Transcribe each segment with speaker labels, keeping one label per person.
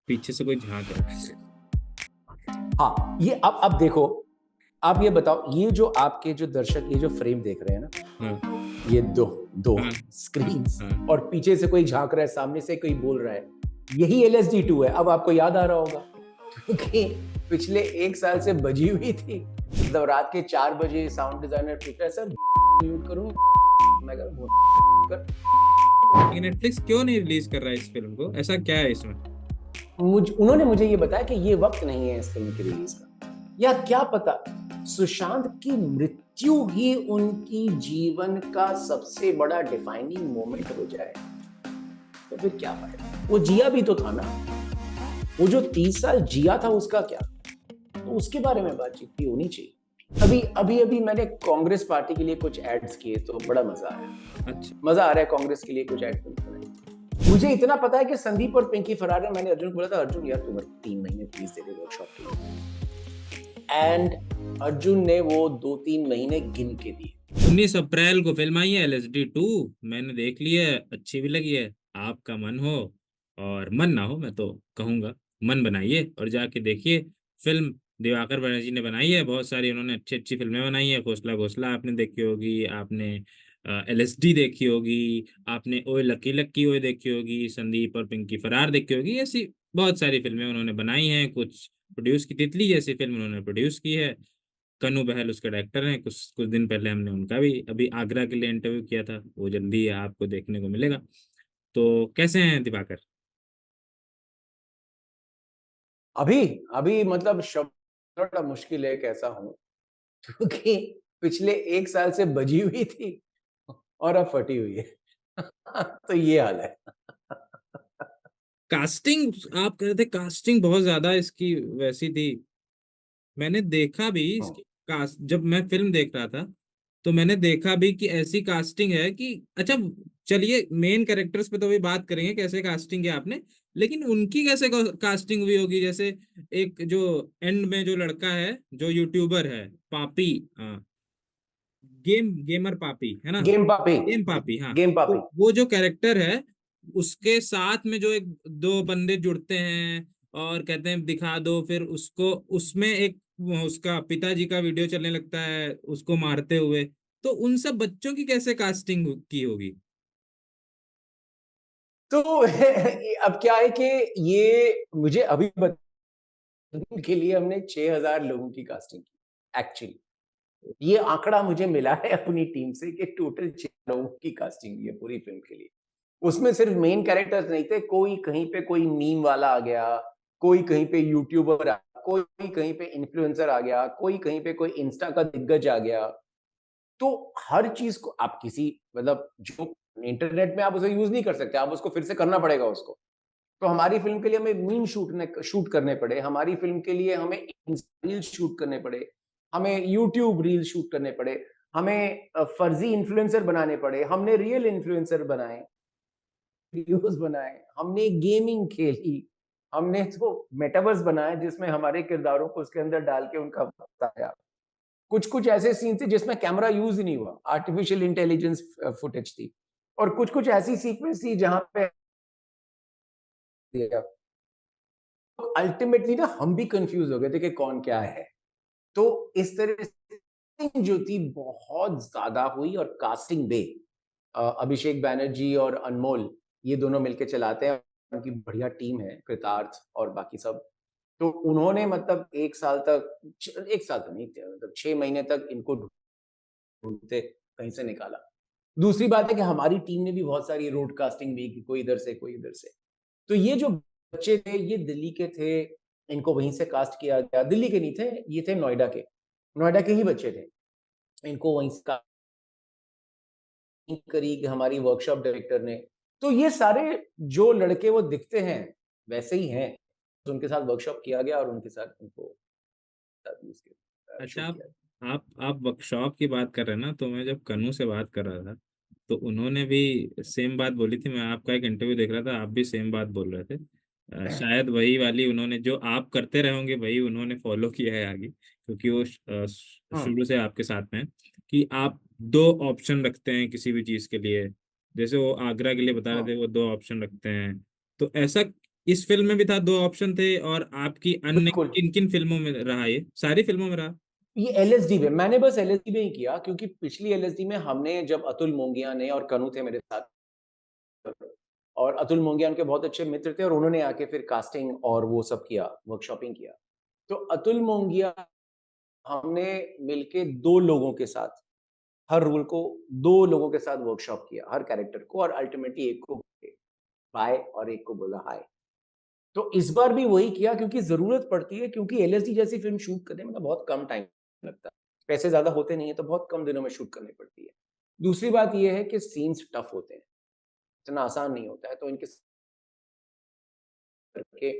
Speaker 1: पीछे से कोई झांक रहा है।
Speaker 2: हाँ, ये अब देखो, आप ये बताओ, ये जो आपके जो दर्शक ये जो फ्रेम देख रहे हैं ना,
Speaker 1: हाँ
Speaker 2: ये दो दो
Speaker 1: हाँ
Speaker 2: स्क्रीन्स,
Speaker 1: हाँ।
Speaker 2: और पीछे से कोई झांक रहा है, सामने से कोई बोल रहा है, यही LSD 2 है। अब आपको याद आ रहा होगा क्योंकि पिछले 1 साल से बजी हुई थी। मतलब रात के 4 बजे साउंड डिजाइनर पूछ रहा है, सर म्यूट करूं? मैं कह रहा हूं,
Speaker 1: लेकिन नेटफ्लिक्स क्यों नहीं रिलीज कर रहा है इस फिल्म को? ऐसा क्या है इसमें?
Speaker 2: उन्होंने मुझे ये बताया कि ये वक्त नहीं है इस फिल्म की रिलीज का, या क्या पता सुशांत की मृत्यु ही उनकी जीवन का सबसे बड़ा डिफाइनिंग मोमेंट हो जाए, तो फिर क्या फायदा? वो जिया भी तो था ना, वो जो 30 साल जिया था उसका क्या, तो उसके बारे में बातचीत भी होनी चाहिए। अभी मैंने कांग्रेस पार्टी के लिए कुछ एड्स किए तो बड़ा मजा आया।
Speaker 1: अच्छा।
Speaker 2: मजा आ रहा है कांग्रेस के लिए कुछ एड बनाए। मुझे इतना पता है कि संदीप और पिंकी फरार है। मैंने अर्जुन को बोला था, अर्जुन यार तुम्हें 3 महीने प्लीज दे दे वर्कशॉप के लिए, एंड अर्जुन ने वो 2-3 महीने गिन के दिए।
Speaker 1: 19 अप्रैल को फिल्म आई है LSD 2। मैंने देख ली है, अच्छी भी लगी है। आपका मन हो और मन ना हो, मैं तो कहूंगा मन बनाइए और जाके देखिए फिल्म। दिवाकर बनर्जी ने बनाई है, बहुत सारी उन्होंने अच्छी अच्छी फिल्में बनाई है। घोसला घोसला आपने देखी होगी, आपने LSD देखी होगी, आपने ओए लकी लक्की ओए देखी होगी, संदीप और पिंकी फरार देखी होगी। ऐसी बहुत सारी फिल्में उन्होंने बनाई हैं। कुछ प्रोड्यूस की, तितली जैसी फिल्म उन्होंने प्रोड्यूस की है। कन्नू बहल उसके डायरेक्टर हैं। कुछ कुछ दिन पहले हमने उनका भी अभी आगरा के लिए इंटरव्यू किया था, वो जल्दी आपको देखने को मिलेगा। तो कैसे हैं दिवाकर?
Speaker 2: अभी अभी मतलब शब्द थोड़ा मुश्किल है कैसा हूं, क्योंकि पिछले 1 साल से बजी हुई थी और अब फटी हुई है। तो ये हाल है।
Speaker 1: कास्टिंग, आप कह रहे थे कास्टिंग बहुत ज्यादा इसकी वैसी थी। मैंने देखा भी इसकी कास्ट, जब मैं फिल्म देख रहा था तो मैंने देखा भी कि ऐसी कास्टिंग है कि अच्छा, चलिए मेन कैरेक्टर्स पे तो भी बात करेंगे कैसे कास्टिंग है आपने, लेकिन उनकी कैसे कास्टिंग हुई होगी। जैसे एक जो एंड में जो लड़का है जो यूट्यूबर है, पापी, गेमर पापी है ना,
Speaker 2: गेम पापी।
Speaker 1: गेम पापी, हाँ।
Speaker 2: गेम
Speaker 1: तो
Speaker 2: पापी।
Speaker 1: वो जो कैरेक्टर है, उसके साथ में जो एक दो बंदे जुड़ते हैं और कहते हैं दिखा दो, फिर उसको उसमें एक उसका पिताजी का वीडियो चलने लगता है उसको मारते हुए। तो उन सब बच्चों की कैसे कास्टिंग की होगी?
Speaker 2: तो अब क्या है कि ये मुझे अभी के लिए हमने 6,000 लोगों की कास्टिंग की एक्चुअली। ये आंकड़ा मुझे मिला है अपनी टीम से कि टोटल 6 लोगों की कास्टिंग हुई है पूरी फिल्म के लिए। उसमें सिर्फ मेन कैरेक्टर्स नहीं थे, कोई कहीं पे कोई मीम वाला आ गया, कोई कहीं पे यूट्यूबर आ, कोई कहीं पे इन्फ्लुएंसर आ गया, कोई कहीं पे कोई इंस्टा का दिग्गज आ गया। तो हर चीज को आप किसी मतलब जो इंटरनेट में आप उसे यूज नहीं कर सकते, आप उसको फिर से करना पड़ेगा उसको। तो हमारी फिल्म के लिए हमें मीम शूट करने पड़े, हमारी फिल्म के लिए हमें रील शूट करने पड़े, हमें यूट्यूब रील शूट करने पड़े, हमें फर्जी इन्फ्लुएंसर बनाने पड़े, हमने रियल इन्फ्लुएंसर बनाए, वीडियोस बनाए, हमने गेमिंग खेली, हमने तो मेटावर्स बनाया जिसमें हमारे किरदारों को उसके अंदर डाल के उनका बताया। कुछ कुछ ऐसे सीन थे जिसमें कैमरा यूज ही नहीं हुआ, आर्टिफिशियल इंटेलिजेंस फुटेज थी, और कुछ कुछ ऐसी सीक्वेंस थी जहां पे अल्टीमेटली ना हम भी कंफ्यूज हो गए थे कि कौन क्या है। तो इस तरह से जो थी बहुत ज्यादा हुई, और कास्टिंग बे अभिषेक बैनर्जी और अनमोल ये दोनों मिलके चलाते हैं, उनकी बढ़िया टीम है, कृतार्थ और बाकी सब। तो उन्होंने मतलब 1 साल तक, 1 साल तो नहीं थे, मतलब 6 महीने तक इनको ढूंढते कहीं से निकाला। दूसरी बात है कि हमारी टीम ने भी बहुत सारी रोड कास्टिंग भी की, कोई इधर से कोई इधर से। तो ये जो बच्चे थे ये दिल्ली के थे, इनको वहीं से कास्ट किया गया। दिल्ली के नहीं थे, ये थे नोएडा के, नोएडा के ही बच्चे थे, इनको वहीं से कास्टिंग करी कि हमारी वर्कशॉप डायरेक्टर ने। तो ये सारे जो लड़के वो दिखते हैं वैसे ही हैं, तो उनके साथ वर्कशॉप किया गया और उनके साथ उनको
Speaker 1: अच्छा,
Speaker 2: शूट किया गया।
Speaker 1: आप वर्कशॉप की बात कर रहे हैं ना, तो मैं जब कन्नू से बात कर रहा था तो उन्होंने भी सेम बात बोली थी। मैं आपका एक इंटरव्यू देख रहा था, आप भी सेम बात बोल रहे थे। शायद वही वाली उन्होंने जो आप करते रहोगे वही उन्होंने फॉलो किया है आगे, क्योंकि वो
Speaker 2: हम्म।
Speaker 1: शुरू से आपके साथ में है कि आप दो ऑप्शन रखते हैं किसी भी चीज के लिए। जैसे वो आगरा के लिए बता रहे
Speaker 2: हम्म।
Speaker 1: थे, वो दो ऑप्शन रखते हैं। तो ऐसा इस फिल्म में भी था, 2 ऑप्शन थे, और आपकी अन्य
Speaker 2: बिल्कुल।
Speaker 1: किन किन फिल्मों में रहा, ये सारी फिल्मों में रहा?
Speaker 2: ये एलएसडी में, मैंने बस एलएसडी में ही किया, क्योंकि पिछली एलएसडी में हमने, जब अतुल मोंगिया ने और कनु थे मेरे साथ, और अतुल मोंगिया उनके बहुत अच्छे मित्र थे, और उन्होंने आके फिर कास्टिंग और वो सब किया, वर्कशॉपिंग किया। तो अतुल मोंगिया, हमने मिलके 2 लोगों के साथ, हर रोल को 2 लोगों के साथ वर्कशॉप किया, हर कैरेक्टर को, और अल्टीमेटली एक को बाय और एक को बोला हाय। तो इस बार भी वही किया, क्योंकि ज़रूरत पड़ती है, क्योंकि एलएसडी जैसी फ़िल्म शूट करने में ना बहुत कम टाइम लगता है। पैसे ज़्यादा होते नहीं है, तो बहुत कम दिनों में शूट करनी पड़ती है। दूसरी बात ये है कि सीन्स टफ होते हैं, इतना आसान नहीं होता है, तो इनके करके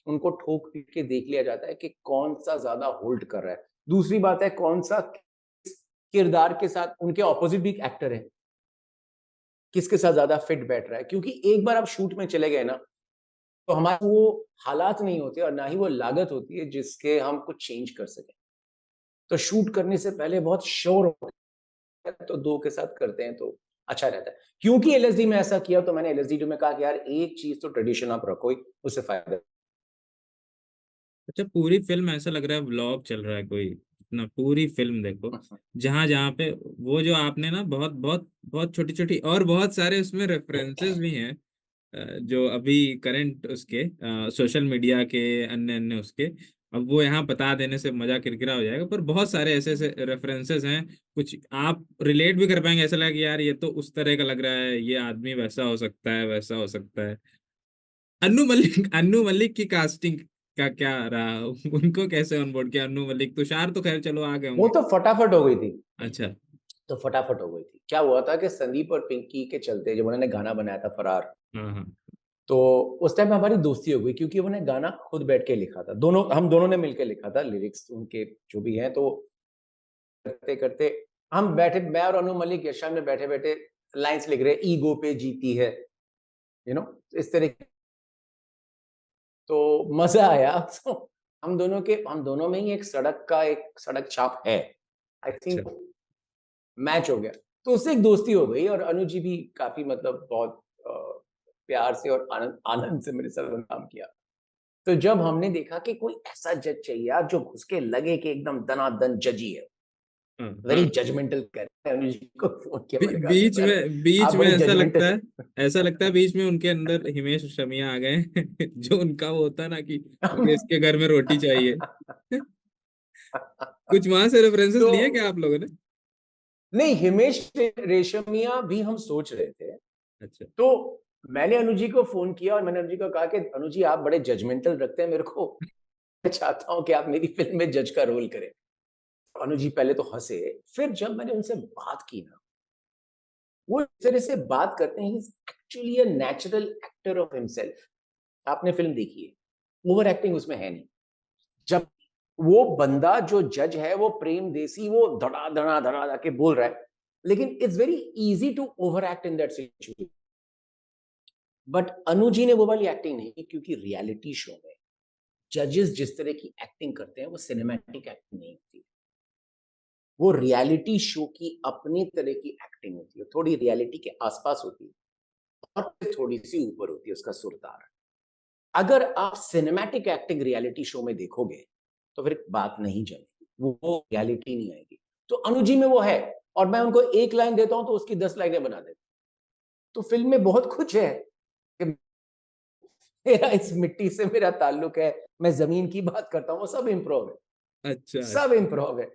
Speaker 2: उनको ठोक पीट के देख लिया जाता है कि कौन-सा ज़्यादा होल्ड कर रहा है। दूसरी बात है, कौन-सा किरदार के साथ, उनके अपोज़िट भी एक एक्टर है, किसके साथ ज़्यादा फिट बैठ रहा है। क्योंकि एक बार आप शूट में चले गए ना, तो हमारे वो हालात नहीं होते, और ना ही वो लागत होती है जिसके हम कुछ चेंज कर सकें। तो शूट करने से पहले बहुत श्योर होते हैं, तो 2 के साथ करते हैं तो अच्छा रहता है। क्योंकि एलएसडी में ऐसा किया, तो मैंने एलएसडी में कहा कि यार एक चीज़ तो ट्रेडिशन आप रखो ही, उससे फ़ायदा।
Speaker 1: अच्छा, पूरी फिल्म ऐसा लग रहा है व्लॉग चल रहा है कोई, इतना पूरी फिल्म देखो, जहां जहां पे वो जो आपने ना बहुत बहुत बहुत छोटी छोटी और बहुत सारे उसमें रेफरेंसेस भी हैं, जो अभी करंट उसके सोशल मीडिया के अन्य अन्य उसके, अब वो यहाँ बता देने से मजा किरकिरा हो जाएगा, पर बहुत सारे ऐसे ऐसे रेफरेंसेस हैं, कुछ आप रिलेट भी कर पाएंगे, ऐसा लगा कि यार ये तो उस तरह का लग रहा है, ये आदमी वैसा हो सकता है, वैसा हो सकता है। अन्नू मलिक की कास्टिंग का क्या रहा? उनको कैसे ऑनबोर्ड किया? अन्नू मलिक, तुषार तो खैर चलो आ गए
Speaker 2: वो
Speaker 1: होंगे।
Speaker 2: तो फटाफट हो गई थी।
Speaker 1: अच्छा।
Speaker 2: तो फटाफट हो गई थी। क्या हुआ था कि संदीप और पिंकी के चलते, जब उन्होंने गाना बनाया था फरार,
Speaker 1: हाँ हाँ।
Speaker 2: तो उस टाइम हमारी दोस्ती हो गई, क्योंकि उन्होंने गाना खुद बैठ के लिखा था। हम दोनों ने मिलके लिखा था, लिरिक्स उनके जो भी हैं, तो करते-करते हम बैठे, मैं और अनु मलिक यशा में बैठे-बैठे लाइन्स लिख रहे हैं, ईगो पे जीती है, इस तरह की। तो मज़ा आया। तो हम दोनों में ही एक सड़क छाप है। आई
Speaker 1: अच्छा।
Speaker 2: थिंक मैच हो गया। तो उससे एक दोस्ती हो गई, और अनु जी भी काफ़ी, मतलब बहुत प्यार से और आनंद आनंद से मेरे साथ काम किया। तो जब हमने देखा कि कोई ऐसा जज चाहिए यार, जो घुस के लगे कि एकदम दनादन जज ही है,
Speaker 1: हाँ
Speaker 2: वेरी
Speaker 1: हाँ।
Speaker 2: जजमेंटल कैरेक्टर, अनु जी को फ़ोन किया, मैंने कहा कि
Speaker 1: बीच
Speaker 2: सर
Speaker 1: में बीच
Speaker 2: आप
Speaker 1: में
Speaker 2: बड़े
Speaker 1: ऐसा लगता
Speaker 2: जजमेंटल।
Speaker 1: है, ऐसा लगता है बीच में उनके अंदर हिमेश रेशमिया आ गए। जो उनका वो होता है ना कि मुझे इसके घर में रोटी चाहिए। कुछ वहां से रेफरेंसेस
Speaker 2: तो
Speaker 1: लिए क्या आप लोगों ने?
Speaker 2: नहीं, हिमेश रेशमिया भी हम सोच रहे थे।
Speaker 1: अच्छा।
Speaker 2: तो मैंने अनु जी को फ़ोन किया, और मैंने अनु जी को कहा कि अनु जी, आप बड़े जजमेंटल रखते हैं मेरे को, मैं चाहता हूँ कि आप मेरी फ़िल्म में जज का रोल करें। अनु जी पहले तो हँसे, फिर जब मैंने उनसे बात की ना, वो इस तरह से बात करते हैं, he is actually a natural actor of himself. आपने फ़िल्म देखी है, ओवर एक्टिंग उसमें है नहीं। जब वो बंदा जो जज है, वो प्रेम देसी, वो धड़ा धड़ा धड़ा धड़ा के बोल रहा है, लेकिन it's very easy to overact in that situation. But Anu ji ने वो वाली एक्टिंग नहीं की, क्योंकि रियलिटी शो में जजेस जिस तरह की एक्टिंग करते हैं, वो सिनेमैटिक एक्टिंग नहीं होती। वो रियलिटी शो की अपनी तरह की एक्टिंग होती है, थोड़ी रियलिटी के आसपास होती है, और फिर थोड़ी सी ऊपर होती है उसका सुरतार। अगर आप सिनेमैटिक एक्टिंग रियलिटी शो में देखोगे, तो फिर बात नहीं जमेगी, वो रियलिटी नहीं आएगी। तो अनु जी में वो है, और मैं उनको एक लाइन देता हूं तो उसकी 10 लाइनें बना देते। तो फिल्म में बहुत कुछ है कि मेरा इस मिट्टी से मेरा ताल्लुक है, मैं जमीन की बात करता हूँ, वो सब इम्प्रोव है,
Speaker 1: अच्छा
Speaker 2: सब
Speaker 1: अच्छा।
Speaker 2: इम्प्रोव है।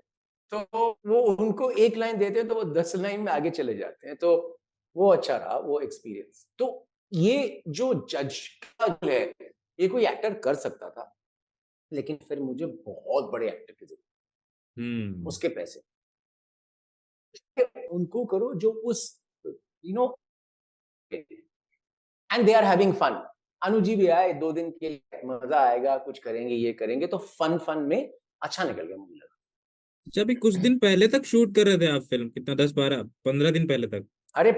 Speaker 2: तो वो उनको एक लाइन देते हैं, तो वो 10 लाइन में आगे चले जाते हैं। तो वो अच्छा रहा, वो एक्सपीरियंस। तो ये जो जज का रोल है, ये कोई एक्टर कर सकता था, लेकिन फिर मुझे बहुत बड़े एक्टर की ज़रूरत,
Speaker 1: हम्म।
Speaker 2: उसके पैसे। उनको करो जो उस you know and they are having fun. Anu ji भी आए 2 दिन के लिए, मज़ा आएगा, कुछ करेंगे, ये करेंगे, तो फन में अच्छा निकल गया, मुझे लगा।
Speaker 1: अच्छा, अभी कुछ दिन पहले तक शूट कर रहे थे आप फिल्म, कितना, 10 12 15 दिन पहले तक?
Speaker 2: अरे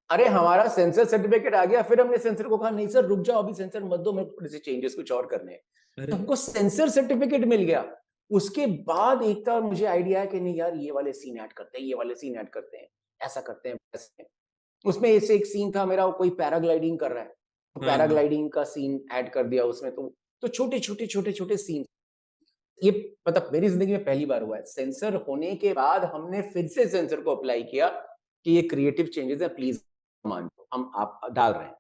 Speaker 2: अरे, हमारा सेंसर सर्टिफिकेट आ गया, फिर हमने सेंसर को कहा, नहीं सर रुक जाओ, अभी सेंसर मत दो, मेरे को थोड़े से चेंजेस कुछ और करने हैं।
Speaker 1: अरे।
Speaker 2: तो हमको सेंसर सर्टिफिकेट मिल गया। उसके बाद एक था, मुझे आइडिया है कि नहीं यार, ये वाले सीन ऐड करते हैं, ये वाले सीन ऐड करते हैं, ऐसा करते हैं, वैसे। उसमें ऐसे एक सीन था मेरा, वो कोई पैराग्लाइडिंग कर रहा है,
Speaker 1: हाँ, हाँ।
Speaker 2: पैराग्लाइडिंग का सीन ऐड कर दिया उसमें, तो छोटे-छोटे सीन, ये मतलब मेरी ज़िंदगी में पहली बार हुआ है। सेंसर होने के बाद हमने फिर से सेंसर को अप्लाई किया कि ये क्रिएटिव चेंजेज़ हैं, प्लीज़ मान लो, हम आप डाल रहे हैं।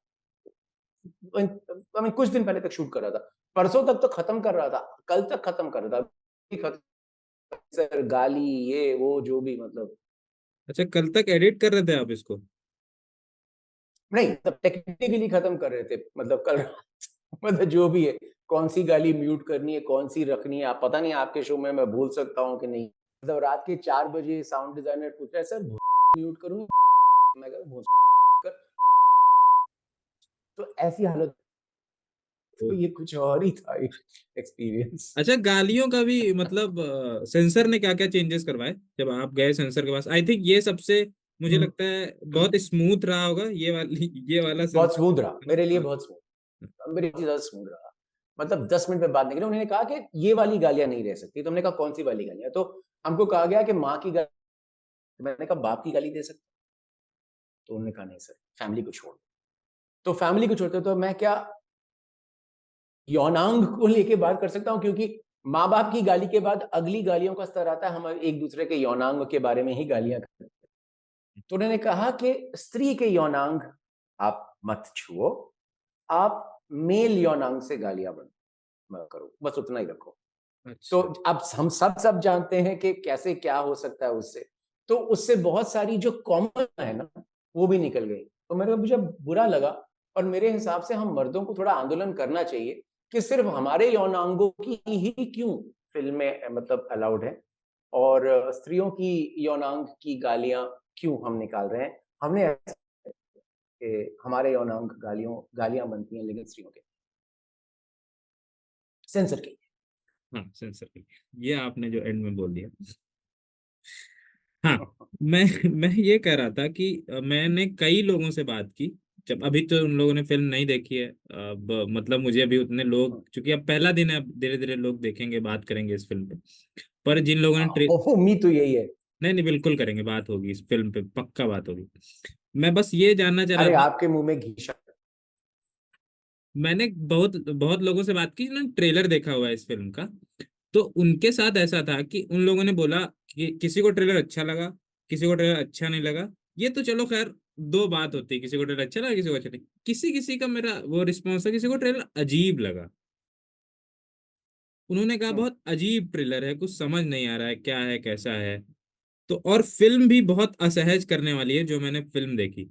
Speaker 2: आई मीन कुछ दिन पहले तक शूट कर रहा था। परसों तक तो खत्म कर रहा था, कल तक खत्म कर रहा था। खत्म, सर गाली, ये वो जो भी मतलब
Speaker 1: अच्छा, कल तक एडिट कर रहे थे आप इसको?
Speaker 2: नहीं, मतलब टेक्निकली खत्म कर रहे थे, मतलब कल मतलब जो भी है, कौन-सी गाली म्यूट करनी है, कौन-सी रखनी है, आप पता नहीं आपके शो में मैं बोल सकता हूँ कि नहीं। मतलब रात के 4 बजे साउंड डिज़ाइनर पूछ रहा है, सर म्यूट करूँ? मैं कहा भोस कर, तो ऐसी हालत, तो ये कुछ और ही था एक्सपीरियंस।
Speaker 1: अच्छा, गालियों का भी मतलब सेंसर ने क्या क्या चेंजेस करवाए जब आप गए सेंसर के पास? आई थिंक ये सबसे, मुझे
Speaker 2: हुँ,
Speaker 1: लगता है बहुत स्मूथ रहा होगा ये वाली ये वाला
Speaker 2: बहुत
Speaker 1: सेंसर।
Speaker 2: स्मूथ रहा, मेरे लिए
Speaker 1: हाँ,
Speaker 2: बहुत स्मूथ, मेरे लिए ज़्यादा स्मूथ रहा। मतलब 10 मिनट में बात निकली, उन्होंने कहा कि ये वाली गालियाँ नहीं रह सकती, तो हमने कहा कौन-सी वाली गालियाँ? तो हमको कहा गया कि माँ की गाली, मैंने कहा बाप की गाली दे सकते? तो उन्होंने कहा नहीं सर, फैमिली को छोड़ दो। तो फैमिली को छोड़ते तो मैं क्या यौनांग को लेके बात कर सकता हूँ, क्योंकि माँ-बाप की गाली के बाद अगली गालियों का स्तर आता है, हम एक-दूसरे के यौनांग के बारे में ही गालियाँ करते हैं। तो उन्होंने कहा कि स्त्री के यौनांग आप मत छुओ, आप मेल यौनांग से गालियाँ बंद मत करो, बस उतना ही रखो। तो
Speaker 1: अच्छा।
Speaker 2: अब हम सब जानते हैं कि कैसे क्या हो सकता है उससे। तो उससे बहुत सारी जो कॉमन है ना, वो भी निकल गई। तो मेरे को मुझे बुरा लगा, और मेरे हिसाब से हम मर्दों को थोड़ा आंदोलन करना चाहिए कि सिर्फ हमारे यौनांगों की ही क्यों फ़िल्में मतलब अलाउड है, और स्त्रियों की यौनांग की गालियाँ क्यों हम निकाल रहे हैं। हमने ऐसा कि हमारे यौनांग गालियाँ बनती हैं, लेकिन स्त्रियों के सेंसर की।
Speaker 1: हाँ, सेंसर के लिए ये आपने जो एंड में बोल दिया। हाँ, मैं ये कह रहा था कि मैंने कई लोगों से बात की, जब अभी तो उन लोगों ने फिल्म नहीं देखी है, अब मतलब मुझे अभी उतने लोग, क्योंकि अब पहला दिन है, अब धीरे धीरे लोग देखेंगे, बात करेंगे इस फिल्म पे। पर जिन लोगों ने
Speaker 2: उम्मीद तो यही है।
Speaker 1: नहीं नहीं, बिल्कुल करेंगे, बात होगी इस फिल्म पे, पक्का बात होगी। मैं बस ये जानना चाह रहा
Speaker 2: अरे
Speaker 1: था,
Speaker 2: आपके मुँह में घी शक्कर।
Speaker 1: मैंने बहुत बहुत लोगों से बात की जिन्होंने ट्रेलर देखा हुआ है इस फिल्म का, तो उनके साथ ऐसा था कि उन लोगों ने बोला कि किसी को ट्रेलर अच्छा लगा, किसी को ट्रेलर अच्छा नहीं लगा। ये तो चलो खैर, दो बात होती है, किसी को ट्रेलर अच्छा लगा, किसी को अच्छा नहीं। किसी किसी का मेरा वो रिस्पॉन्स था, किसी को ट्रेलर अजीब लगा। उन्होंने कहा
Speaker 2: हुँ।
Speaker 1: बहुत अजीब ट्रेलर है, कुछ समझ नहीं आ रहा है क्या है कैसा है। तो और फिल्म भी बहुत असहज करने वाली है जो मैंने फिल्म देखी।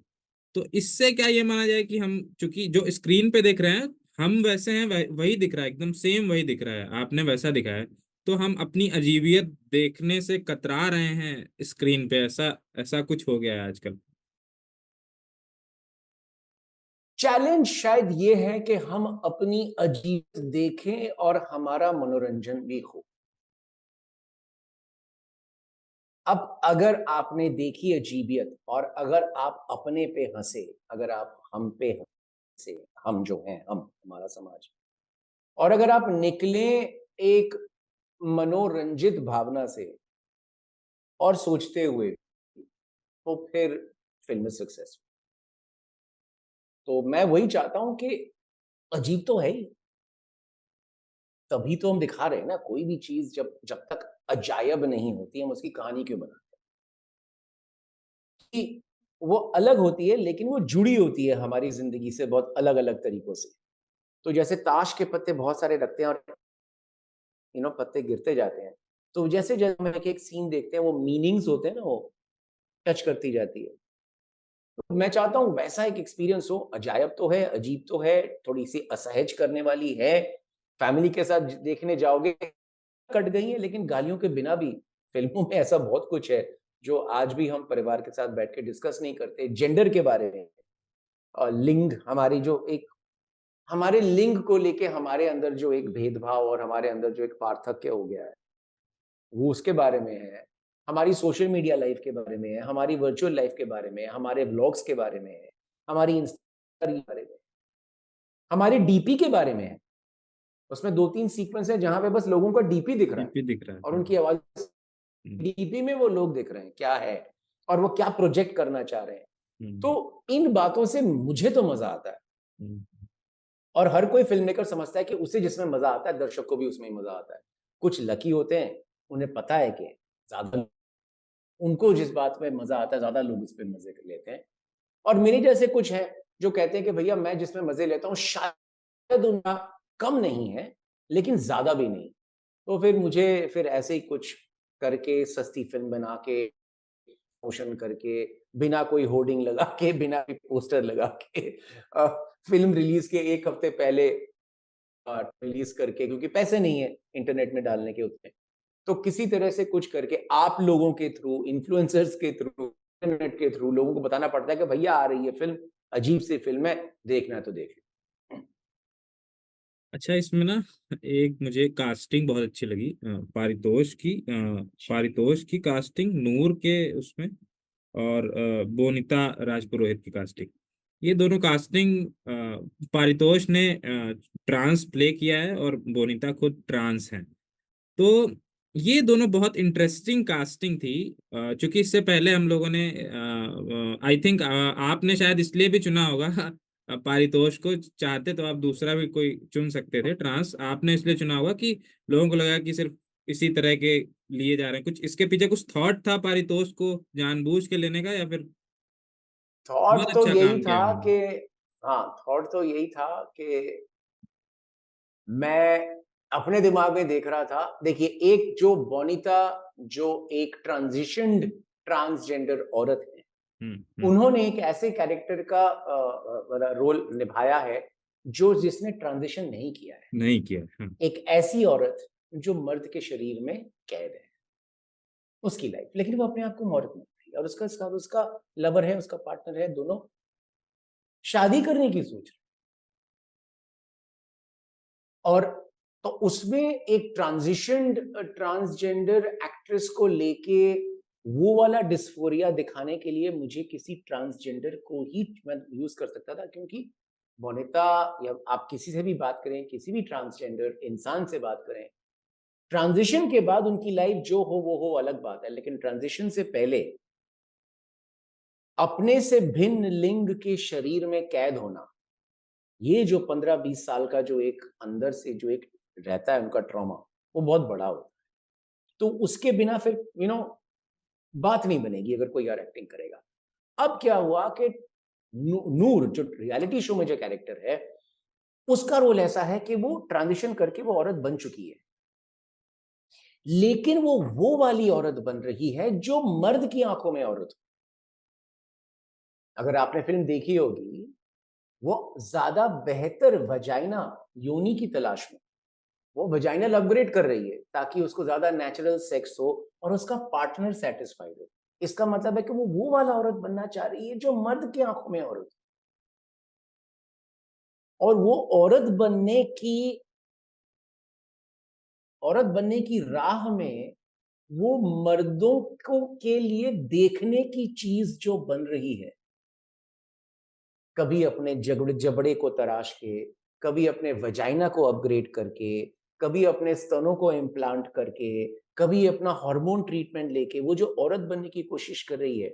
Speaker 1: तो इससे क्या ये माना जाए कि हम चूंकि जो स्क्रीन पे देख रहे हैं, हम वैसे हैं, वही दिख रहा है, एकदम सेम वही दिख रहा है, आपने वैसा दिखाया है। तो हम अपनी अजीबियत देखने से कतरा रहे हैं स्क्रीन पे, ऐसा ऐसा कुछ हो गया है आजकल।
Speaker 2: चैलेंज शायद ये है कि हम अपनी अजीब देखें और हमारा मनोरंजन भी हो। अब अगर आपने देखी अजीबियत और अगर आप अपने पे हँसे, अगर आप हम पे हँसे, हम जो हैं हम, हमारा समाज, और अगर आप निकले एक मनोरंजित भावना से और सोचते हुए, तो फिर फ़िल्म सक्सेस। तो मैं वही चाहता हूँ कि अजीब तो है ही, तभी तो हम दिखा रहे हैं ना, कोई भी चीज़ जब जब तक अजायब नहीं होती, हम उसकी कहानी क्यों बनाते हैं? कि वो अलग होती है, लेकिन वो जुड़ी होती है हमारी ज़िंदगी से बहुत अलग-अलग तरीकों से। तो जैसे ताश के पत्ते बहुत सारे रखते हैं और पत्ते गिरते जाते हैं। तो जैसे-जैसे हम एक-एक सीन देखते हैं, वो मीनिंग्स होते हैं ना, वो टच करती जाती है। तो मैं चाहता हूँ वैसा एक एक्सपीरियंस हो, अजायब तो है, अजीब तो है, थोड़ी-सी असहज करने वाली है, फैमिली के साथ ज देखने जाओगे, कट गई है, लेकिन गालियों के बिना भी फ़िल्मों में ऐसा बहुत कुछ है, जो आज भी हम परिवार के साथ बैठ के डिस्कस नहीं करते। जेंडर के बारे में, लिंग, हमारी जो एक हमारे लिंग को लेके हमारे अंदर जो एक भेदभाव और हमारे अंदर जो एक पार्थक्य हो गया है, वो उसके बारे में है। हमारी सोशल मीडिया लाइफ़ के बारे में है, हमारी वर्चुअल लाइफ़ के बारे में है, हमारे व्लॉग्स के बारे में है, हमारी इंस्टा के बारे में, हमारे डीपी के बारे में है। उसमें 2-3 सीक्वेंस है जहाँ पे बस लोगों का डीपी दिख रहा है
Speaker 1: डीपी दिख रहा है,
Speaker 2: और
Speaker 1: हाँ।
Speaker 2: उनकी आवाज़,
Speaker 1: हम्म,
Speaker 2: डीपी में वो लोग दिख रहे हैं, क्या है और वो क्या प्रोजेक्ट करना चाह रहे हैं।
Speaker 1: हम्म,
Speaker 2: तो इन बातों से मुझे तो मज़ा आता है।
Speaker 1: हम्म।
Speaker 2: और हर कोई फ़िल्म मेकर समझता है कि उसे जिसमें मज़ा आता है, दर्शक को भी उसमें ही मज़ा आता है। कुछ लकी होते हैं, उन्हें पता है कि ज़्यादा उनको जिस बात में मज़ा आता है, ज़्यादा लोग उस पे मज़े कर लेते हैं। और मेरे जैसे कुछ हैं, जो कहते हैं कि भैया मैं जिसमें मज़े लेता हूँ शायद उनका कम नहीं है, लेकिन ज़्यादा भी नहीं। तो फिर मुझे फिर ऐसे ही कुछ करके सस्ती फ़िल्म बना के, प्रमोशन करके, बिना कोई होर्डिंग लगा के, बिना कोई पोस्टर लगा के अ, फ़िल्म रिलीज़ के 1 हफ्ते पहले रिलीज़ करके, क्योंकि पैसे नहीं है इंटरनेट में डालने के उतने। तो किसी तरह से कुछ करके आप लोगों के थ्रू, इन्फ्लुएंसर्स के थ्रू, इंटरनेट के थ्रू लोगों को बताना पड़ता है कि भैया आ रही है फ़िल्म, अजीब-सी फ़िल्म है, देखना है तो देख लो।
Speaker 1: अच्छा, इसमें ना एक मुझे कास्टिंग बहुत अच्छी लगी, पारितोष की कास्टिंग, नूर के उसमें, और बोनीता राजपुरोहित की कास्टिंग। ये दोनों कास्टिंग, पारितोष ने ट्रांस प्ले किया है और बोनीता खुद ट्रांस हैं। तो ये दोनों बहुत इंटरेस्टिंग कास्टिंग थी, क्योंकि इससे पहले हम लोगों ने, आई थिंक आपने शायद इसलिए भी चुना होगा, पारितोष को चाहते तो आप दूसरा भी कोई चुन सकते थे ट्रांस, आपने इसलिए चुना होगा कि लोगों को लगा कि सिर्फ इसी तरह के लिए जा रहे हैं, कुछ इसके पीछे कुछ थॉट था पारितोष को जानबूझ के लेने का, या फिर बहुत
Speaker 2: थॉट तो
Speaker 1: अच्छा
Speaker 2: यही
Speaker 1: काम किया
Speaker 2: था
Speaker 1: इन्होंने?
Speaker 2: कि हाँ, थॉट तो यही था कि मैं अपने दिमाग में देख रहा था, देखिए एक जो बोनीता जो एक ट्रांज़िशन्ड ट्रांसजेंडर औरत है,
Speaker 1: हम्म।
Speaker 2: उन्होंने एक ऐसे कैरेक्टर का रोल निभाया है, जो जिसने ट्रांज़िशन नहीं किया है।
Speaker 1: नहीं किया, हाँ।
Speaker 2: एक ऐसी औरत जो मर्द के शरीर में कैद है, उसकी लाइफ़, लेकिन वो अपने आप को औरत मानती है और उसका साथ उसका लवर है, उसका पार्टनर है, दोनों शादी करने की सोच रहे हैं। और तो उसमें एक ट्रांज़िशन्ड ट्रांसजेंडर एक्ट्रेस को लेके वो वाला डिस्फोरिया दिखाने के लिए मुझे किसी ट्रांसजेंडर को ही मैं यूज़ कर सकता था, क्योंकि बोनीता या आप किसी से भी बात करें, किसी भी ट्रांसजेंडर इंसान से बात करें, ट्रांज़िशन के बाद उनकी लाइफ़ जो हो वो हो अलग बात है, लेकिन ट्रांज़िशन से पहले अपने से भिन्न लिंग के शरीर में कैद होना, ये जो 15-20 साल का जो एक अंदर से जो एक रहता है उनका ट्रॉमा, वो बहुत बड़ा होता है। तो उसके बिना फिर बात नहीं बनेगी अगर कोई और एक्टिंग करेगा। अब क्या हुआ कि नूर जो रियलिटी शो में जो कैरेक्टर है, उसका रोल ऐसा है कि वो ट्रांज़िशन करके वो औरत बन चुकी है। लेकिन वो वाली औरत बन रही है जो मर्द की आँखों में औरत हो। अगर आपने फ़िल्म देखी होगी, वो ज़्यादा बेहतर वजाइना, योनि की तलाश में वो वजाइनल अपग्रेड कर रही है ताकि उसको ज़्यादा नेचुरल सेक्स हो और उसका पार्टनर सैटिस्फाइड हो। इसका मतलब है कि वो वाला औरत बनना चाह रही है जो मर्द की आँखों में औरत है। और वो औरत बनने की राह में वो मर्दों को के लिए देखने की चीज़ जो बन रही है, कभी अपने जबड़े को तराश के, कभी अपने वजाइना को अपग्रेड करके, कभी अपने स्तनों को इम्प्लांट करके, कभी अपना हार्मोन ट्रीटमेंट लेके, वो जो औरत बनने की कोशिश कर रही है,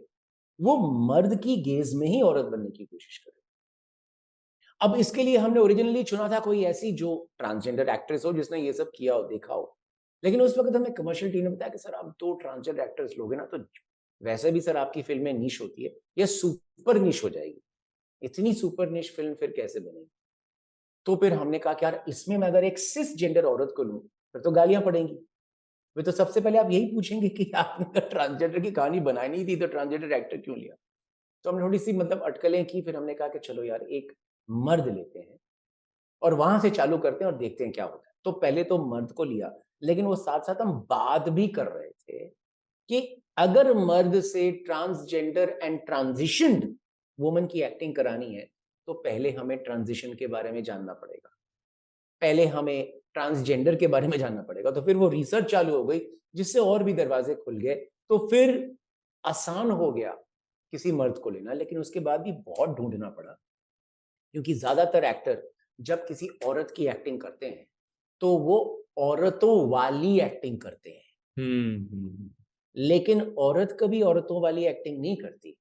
Speaker 2: वो मर्द की गेज़ में ही औरत बनने की कोशिश कर रही है। अब इसके लिए हमने ओरिजिनली चुना था कोई ऐसी जो ट्रांसजेंडर एक्ट्रेस हो जिसने ये सब किया हो, देखा हो। लेकिन उस वक़्त हमें कमर्शियल टीम ने बताया कि सर आप 2 ट्रांसजेंडर एक्टर्स लोगे ना तो वैसे भी सर आपकी फ़िल्में निश होती है, ये सुपर निश हो जाएगी। इतनी सुपर निश फ़िल्म फिर कैसे बनेगी? तो फिर हमने कहा कि यार इसमें मैं अगर एक सिसजेंडर औरत को लूँ, फिर तो गालियाँ पड़ेंगी। फिर तो सबसे पहले आप यही पूछेंगे कि आपने अगर ट्रांसजेंडर की कहानी बनाई नहीं थी तो ट्रांसजेंडर एक्टर क्यों लिया? तो हमने थोड़ी-सी मतलब अटकलें की, फिर हमने कहा कि चलो यार एक मर्द लेते हैं और वहाँ से चालू करते हैं और देखते हैं क्या होता है। तो पहले तो मर्द को लिया, लेकिन वो साथ-साथ हम बात भी कर रहे थे कि अगर मर्द से ट्रांसजेंडर एंड ट्रांजिशन्ड वुमन की एक्टिंग करानी है, तो पहले हमें ट्रांजिशन के बारे में जानना पड़ेगा। पहले हमें ट्रांसजेंडर के बारे में जानना पड़ेगा। तो फिर वो रिसर्च चालू हो गई, जिससे और भी दरवाजे खुल गए। तो फिर आसान हो गया किसी मर्द को लेना, लेकिन उसके बाद भी बहुत ढूँढना पड़ा, क्योंकि ज़्यादातर एक्टर जब किसी औरत की एक्टिंग करते हैं, तो वो औरतों वाली एक्टिंग करते हैं।
Speaker 1: हम्म।
Speaker 2: लेकिन औरत कभी औरतों वाली एक्टिंग नहीं करती।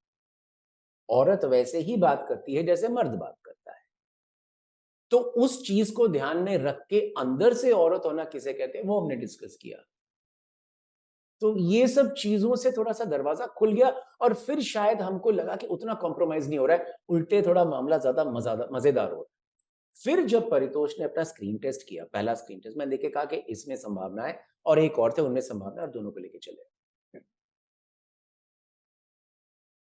Speaker 2: औरत वैसे ही बात करती है जैसे मर्द बात करता है। तो उस चीज को ध्यान में रख के अंदर से औरत होना किसे कहते हैं वो हमने डिस्कस किया। तो ये सब चीजों से थोड़ा सा दरवाजा खुल गया और फिर शायद हमको लगा कि उतना कॉम्प्रोमाइज नहीं हो रहा है, उल्टे थोड़ा मामला ज्यादा मजेदार हो रहा है। फिर जब परितोष ने अपना स्क्रीन टेस्ट किया, पहला स्क्रीन टेस्ट, मैंने देखे कहा कि इसमें संभावना है और एक और थे उनमें संभावना है और दोनों को लेके चले।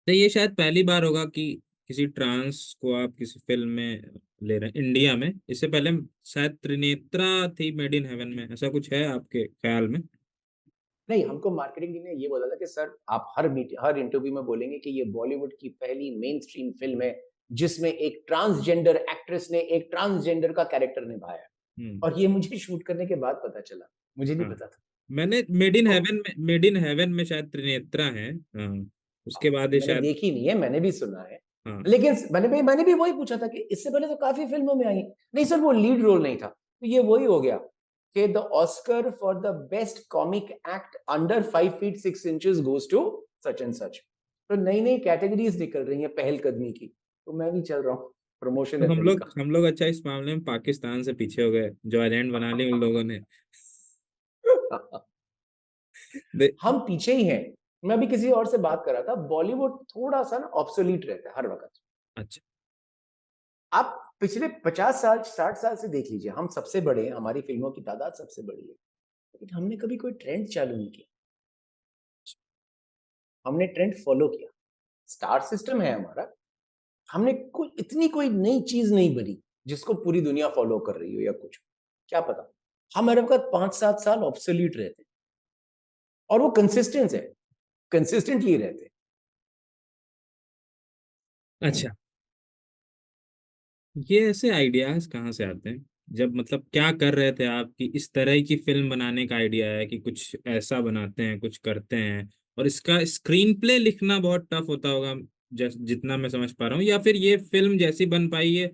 Speaker 1: तो ये शायद पहली बार होगा कि किसी ट्रांस को आप किसी फिल्म में ले रहे हैं इंडिया में। इससे पहले शायद त्रिनेत्रा थी मेड इन हेवन में, ऐसा कुछ है आपके ख्याल में?
Speaker 2: नहीं, हमको मार्केटिंग टीम ने ये बोला था कि सर आप हर इंटरव्यू में बोलेंगे कि ये बॉलीवुड की पहली मेन स्ट्रीम फिल्म है जिसमें एक ट्रांसजेंडर एक्ट्रेस ने एक ट्रांसजेंडर का कैरेक्टर निभाया है।
Speaker 1: हम्म।
Speaker 2: और ये मुझे शूट करने के बाद पता चला, मुझे नहीं
Speaker 1: हाँ,
Speaker 2: पता था।
Speaker 1: मैंने
Speaker 2: तो
Speaker 1: मेड इन हेवन में शायद त्रिनेत्रा है। हाँ, उसके बाद ये
Speaker 2: मैंने
Speaker 1: शायद।
Speaker 2: देखी नहीं है, मैंने भी सुना है।
Speaker 1: हाँ।
Speaker 2: लेकिन मैंने भी वही पूछा था कि इससे पहले तो काफी फिल्मों में आई। नहीं सर, वो लीड रोल नहीं था। तो ये वही हो गया कि the Oscar for the best comic act under 5 feet 6 inches goes to such and such. तो नई नई कैटेगरीज निकल रही हैं पहलकदमी की, तो मैं भी चल रहा हूँ, प्रमोशन
Speaker 1: तो
Speaker 2: है तरीका।
Speaker 1: हम लोग अच्छा इस मामले में पाकिस्तान से पीछे हो गए, जो आइलैंड बना ली उन लोगों ने। दे,
Speaker 2: हम पीछे ही हैं। मैं भी किसी और से बात कर रहा था, बॉलीवुड थोड़ा सा ना ऑब्सोलीट रहता है हर वक्त।
Speaker 1: अच्छा।
Speaker 2: आप पिछले 50 साल 60 साल से देख लीजिए, हम सबसे बड़े हैं, हमारी फिल्मों की तादाद सबसे बड़ी है, लेकिन हमने कभी कोई ट्रेंड चालू नहीं किया। हमने ट्रेंड फॉलो किया। स्टार सिस्टम है हमारा, हमने कोई इतनी कोई नई चीज नहीं बनी जिसको पूरी दुनिया फॉलो कर रही हो या कुछ, क्या पता। हमारे वक्त 5-7 साल ऑब्सोल्यूट रहते और वो कंसिस्टेंस है, कंसिस्टेंटली रहते।
Speaker 1: अच्छा, ये ऐसे आइडियाज कहाँ से आते हैं? जब मतलब क्या कर रहे थे आप कि इस तरह की फिल्म बनाने का आइडिया है कि कुछ ऐसा बनाते हैं, कुछ करते हैं? और इसका स्क्रीन प्ले लिखना बहुत टफ होता होगा, जितना मैं समझ पा रहा हूँ, या फिर ये फिल्म जैसी बन पाई है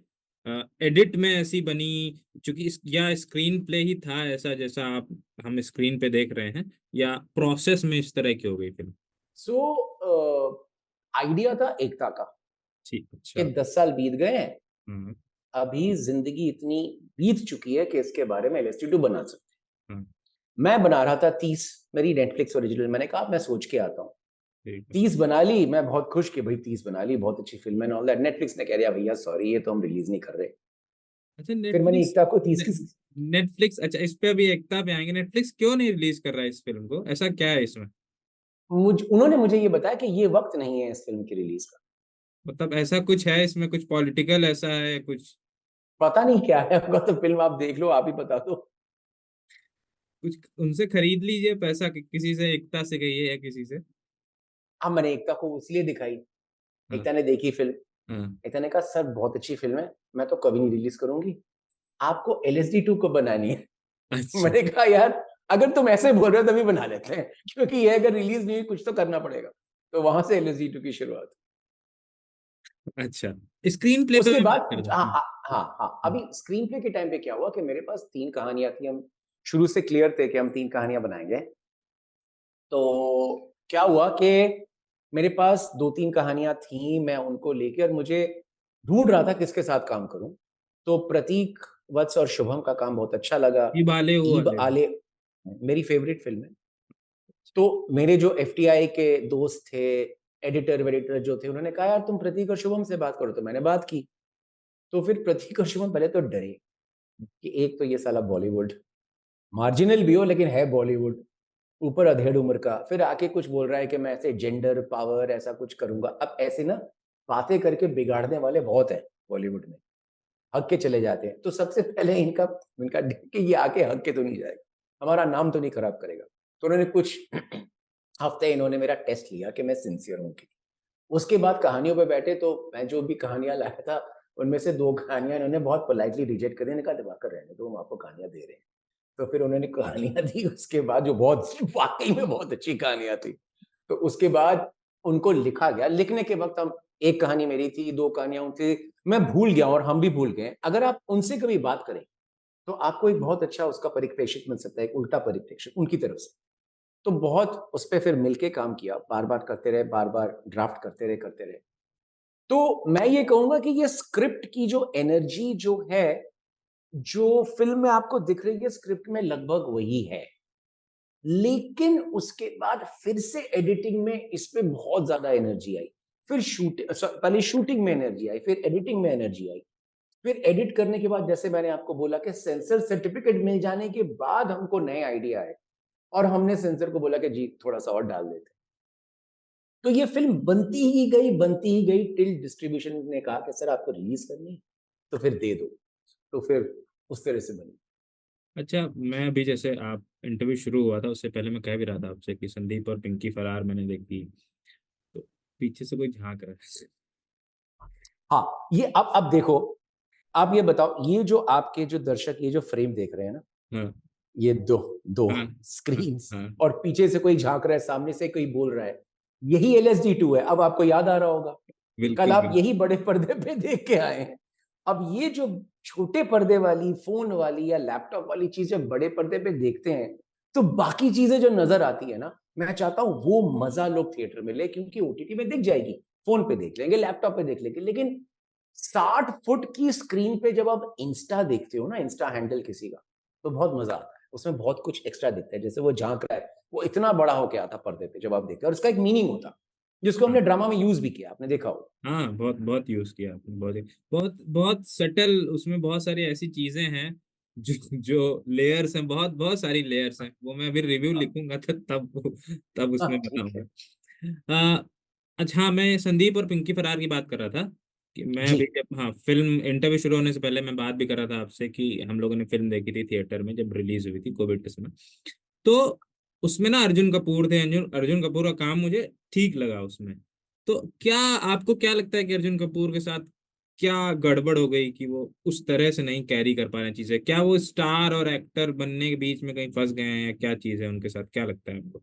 Speaker 1: एडिट में ऐसी बनी, क्योंकि या स्क्रीन प्ले ही था ऐसा जैसा आप हम स्क्रीन पे देख रहे हैं, या प्रोसेस में इस तरह की हो गई फिल्म?
Speaker 2: सो आइडिया था एकता का
Speaker 1: ठीक,
Speaker 2: कि
Speaker 1: अच्छा।
Speaker 2: 10 साल बीत गए हैं,
Speaker 1: हम्म।
Speaker 2: अभी जिंदगी इतनी बीत चुकी है कि इसके बारे में LSD 2 बना सकते
Speaker 1: हम्म।
Speaker 2: हैं। मैं बना रहा था 30, मेरी नेटफ्लिक्स ओरिजिनल, मैंने कहा मैं सोच के आता हूँ।
Speaker 1: ठीक है।
Speaker 2: 30 बना ली, मैं बहुत खुश कि भाई 30 बना ली, बहुत अच्छी फिल्म है ऑल दैट। नेटफ्लिक्स ने कह दिया भैया सॉरी, ये तो हम रिलीज नहीं कर रहे।
Speaker 1: अच्छा,
Speaker 2: फिर मैंने
Speaker 1: नेटफ्लिक्स।
Speaker 2: एकता को 30 की।
Speaker 1: नेटफ्लिक्स, अच्छा इस पे अभी एकता पे आएंगे। नेटफ्लिक्स क्यों नहीं रिलीज कर रहा है इस फिल्म को? ऐसा क्या है इसमें?
Speaker 2: उन्होंने मुझे ये बताया कि ये वक्त नहीं है इस फिल्म की रिलीज का।
Speaker 1: मतलब ऐसा कुछ है इसमें, कुछ पॉलिटिकल ऐसा है कुछ?
Speaker 2: पता नहीं क्या है, होगा तो फिल्म आप देख लो, आप ही बता दो।
Speaker 1: कुछ उनसे खरीद लीजिए पैसा, किसी से, एकता से कहिए या किसी से।
Speaker 2: हाँ, मैंने एकता को इसलिए दिखाई,
Speaker 1: हाँ।
Speaker 2: एकता ने देखी फिल्म,
Speaker 1: हाँ।
Speaker 2: एकता ने कहा सर बहुत अच्छी फिल्म है, मैं तो कभी नहीं रिलीज करूंगी, आपको LSD 2 को बनानी है।
Speaker 1: अच्छा।
Speaker 2: मैंने कहा यार अगर तुम ऐसे बोल रहे हो तभी बना लेते हैं, क्योंकि ये अगर रिलीज नहीं हुई कुछ तो करना पड़ेगा। तो वहां से LSD 2 की शुरुआत।
Speaker 1: अच्छा, स्क्रीन प्ले पे
Speaker 2: उसके
Speaker 1: मैं बात
Speaker 2: बाद
Speaker 1: कर रहा
Speaker 2: हाँ
Speaker 1: हूँ।
Speaker 2: हाँ हाँ हाँ, अभी स्क्रीन प्ले के टाइम पे क्या हुआ कि मेरे पास 3 कहानियां थी, हम शुरू से क्लियर थे कि हम 3 कहानियां बनाएंगे। तो क्या हुआ कि मेरे पास 2-3 कहानियां थी, मैं उनको लेके और मुझे ढूंढ रहा था किसके साथ काम करूं। तो प्रतीक वत्स और शुभम का काम बहुत अच्छा लगा।
Speaker 1: ये बाले वो
Speaker 2: ईब
Speaker 1: वाले।
Speaker 2: आले मेरी फेवरेट फिल्म है। तो मेरे जो FTI के दोस्त थे, एडिटर वेडिटर जो थे, उन्होंने कहा यार तुम प्रतीक और शुभम से बात करो, तो मैंने बात की। तो फिर प्रतीक और शुभम पहले तो डरे कि एक तो ये साला बॉलीवुड, मार्जिनल भी हो लेकिन है बॉलीवुड, ऊपर अधेड़ उम्र का, फिर आके कुछ बोल रहा है कि मैं ऐसे जेंडर पावर ऐसा कुछ करूंगा। अब ऐसे ना बातें करके बिगाड़ने वाले बहुत है बॉलीवुड में, हक के चले जाते हैं। तो सबसे पहले इनका इनका कि ये आके हक के तो नहीं जाएगा, हमारा नाम तो नहीं खराब करेगा। तो उन्होंने कुछ हफ्ते इन्होंने मेरा टेस्ट लिया कि मैं सिंसियर हूँ कि। उसके बाद कहानियों पे बैठे, तो मैं जो भी कहानियां लाया था उनमें से 2 कहानियां इन्होंने बहुत पोलाइटली रिजेक्ट कर दी। इन्होंने कहा दिवाकर रहने दो, हम आपको कहानियां दे रहे हैं। तो फिर उन्होंने कहानियां दी उसके बाद, जो बहुत वाकई में बहुत अच्छी कहानियां थी। तो उसके बाद उनको लिखा गया। लिखने के वक्त हम, एक कहानी मेरी थी, 2 कहानियां उनकी, मैं भूल गया और हम भी भूल गए। अगर आप उनसे कभी बात करें तो आपको एक बहुत अच्छा उसका परिप्रेक्ष्य मिल सकता है, एक उल्टा परिप्रेक्ष्य उनकी तरफ से। तो बहुत उस पर फिर मिलके काम किया, बार बार करते रहे, बार बार ड्राफ्ट करते रहे। तो मैं ये कहूंगा कि ये स्क्रिप्ट की जो एनर्जी जो है जो फ़िल्म में आपको दिख रही है स्क्रिप्ट में लगभग वही है। लेकिन उसके बाद फिर से एडिटिंग में इस पे बहुत ज़्यादा एनर्जी आई। फिर पहले शूटिंग में एनर्जी आई, फिर एडिटिंग में एनर्जी आई। फिर एडिट करने के बाद जैसे मैंने आपको बोला कि सेंसर सर्टिफिकेट मिल जाने के बाद हमको नए आइडिया आए और हमने सेंसर को बोला कि जी थोड़ा-सा और डाल देते हैं। तो ये फ़िल्म बनती ही गई टिल डिस्ट्रीब्यूशन ने कहा कि सर आपको रिलीज़ करनी है, तो फिर दे दो। तो फिर उस तरह से बनी।
Speaker 1: अच्छा, मैं अभी जैसे आप इंटरव्यू शुरू हुआ था उससे पहले मैं कह भी रहा था आपसे कि संदीप और पिंकी फरार मैंने देखी, तो पीछे से कोई झांक रहा है।
Speaker 2: हाँ, ये अब देखो, आप ये बताओ, ये जो आपके जो दर्शक ये जो फ्रेम देख रहे हैं ना,
Speaker 1: हाँ,
Speaker 2: ये 2
Speaker 1: हाँ, हाँ,
Speaker 2: स्क्रीन्स
Speaker 1: हाँ,
Speaker 2: और पीछे से कोई झाँक रहा है, सामने से कोई बोल रहा है, यही एलएसडी 2 है। अब आपको याद आ रहा होगा, कल
Speaker 1: बिल्कुल,
Speaker 2: आप
Speaker 1: बिल्कुल।
Speaker 2: यही बड़े पर्दे पे देख के आए हैं। अब ये जो छोटे पर्दे वाली, फ़ोन वाली या लैपटॉप वाली चीज़ें बड़े पर्दे पे देखते हैं, तो बाकी चीज़ें जो नज़र आती है ना, मैं चाहता हूँ वो मज़ा लोग थिएटर में लें क्योंकि ओटीटी में दिख जाएगी, फ़ोन पे देख लेंगे, लैपटॉप पे देख लेंगे। लेकिन 60 फुट की स्क्रीन पे जब आप इंस्टा देखते हो ना, इंस्टा हैंडल किसी का, तो बहुत मज़ा आता है। उसमें बहुत कुछ एक्स्ट्रा दिखता है, जैसे वो झाँक रहा है, वो इतना बड़ा होके आता पर्दे पे जब आप देखते हो और उसका एक मीनिंग होता, जिसको
Speaker 1: हाँ,
Speaker 2: हमने ड्रामा में यूज़ भी किया, आपने देखा होगा।
Speaker 1: हाँ, बहुत बहुत यूज़ किया आपने, बहुत ही बहुत बहुत सटल, उसमें बहुत सारी ऐसी चीज़ें हैं जो जो लेयर्स हैं, बहुत बहुत सारी लेयर्स हैं, वो मैं अभी रिव्यू
Speaker 2: हाँ,
Speaker 1: लिखूँगा तो तब
Speaker 2: हाँ,
Speaker 1: उसमें
Speaker 2: ठीक
Speaker 1: बताऊँगा।
Speaker 2: है।
Speaker 1: अच्छा, हाँ, मैं संदीप और पिंकी फरार की बात कर रहा था कि मैं
Speaker 2: जी,
Speaker 1: अभी जब, हाँ, फ़िल्म इंटरव्यू शुरू होने से पहले मैं बात भी कर रहा था आपसे कि हम लोगों ने फ़िल्म देखी थी थिएटर में जब रिलीज़ हुई थी कोविड के समय। तो उसमें ना अर्जुन कपूर थे, अर्जुन अर्जुन कपूर का काम मुझे ठीक लगा उसमें। तो क्या आपको क्या लगता है कि अर्जुन कपूर के साथ क्या गड़बड़ हो गई कि वो उस तरह से नहीं कैरी कर पा रहे हैं चीज़ें? क्या वो स्टार और एक्टर बनने के बीच में कहीं फँस गए हैं या क्या चीज़ है उनके साथ? क्या लगता है आपको?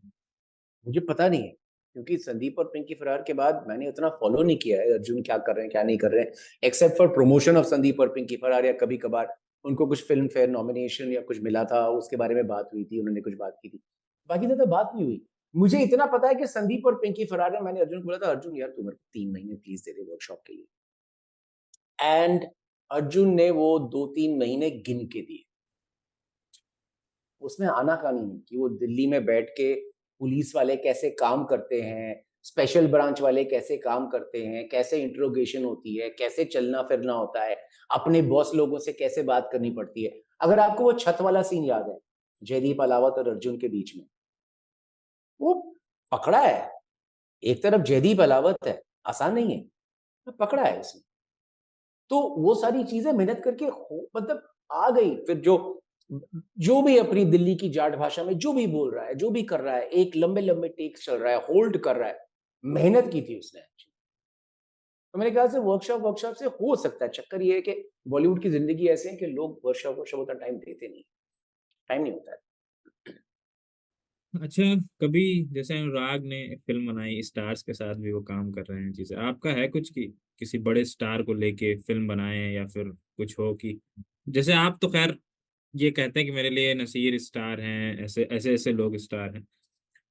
Speaker 2: मुझे पता नहीं है, क्योंकि संदीप और पिंकी फरार के बाद मैंने उतना फ़ॉलो नहीं किया है, अर्जुन क्या कर रहे हैं, क्या नहीं कर रहे हैं, except for promotion of Sandeep और पिंकी फरार या कभी-कभार उनको कुछ फ़िल्म फेयर नॉमिनेशन या कुछ मिला था, उसके बारे में बात हुई थी, उन्होंने कुछ बात की थी। बाकी ज़्यादा बात नहीं हुई। मुझे इतना पता है कि संदीप और पिंकी फरार ने मैंने अर्जुन को बोला था, "अर्जुन यार तू मेरे को 3 महीने प्लीज़ दे दे वर्कशॉप के लिए।" एंड अर्जुन ने वो 2-3 महीने गिन के दिए। उसमें आना-कानी नहीं कि वो दिल्ली में बैठ के पुलिस वाले कैसे काम करते हैं, स्पेशल ब्रांच वाले कैसे काम करते हैं, कैसे इंटेरोगेशन होती है, कैसे चलना-फिरना होता है, अपने बॉस लोगों से कैसे बात करनी पड़ती है। अगर आपको वो छत वाला सीन याद है, जयदीप अलावत और अर्जुन के बीच में, वो पकड़ा है। एक तरफ जयदीप अलावत है, आसान नहीं है, पकड़ा है उसने। तो वो सारी चीज़ें मेहनत करके हो मतलब आ गई। फिर जो जो भी अपनी दिल्ली की जाट भाषा में जो भी बोल रहा है, जो भी कर रहा है, एक लंबे-लंबे टेक्स चल रहा है, होल्ड कर रहा है, मेहनत की थी उसने एक्चुअली। तो मेरे ख्याल से वर्कशॉप वर्कशॉप से हो सकता है। चक्कर ये है कि बॉलीवुड की ज़िंदगी ऐसी है कि लोग वर्कशॉप वर्कशॉप उतना टाइम देते नहीं, टाइम नहीं होता है।
Speaker 1: अच्छा, कभी जैसे अनुराग ने फ़िल्म बनाई, स्टार्स के साथ भी वो काम कर रहे हैं चीज़ें। आपका है कुछ कि किसी बड़े स्टार को लेके फ़िल्म बनाएँ या फिर कुछ हो कि जैसे आप तो ख़ैर ये कहते हैं कि मेरे लिए नसीर स्टार हैं, ऐसे-ऐसे लोग स्टार हैं।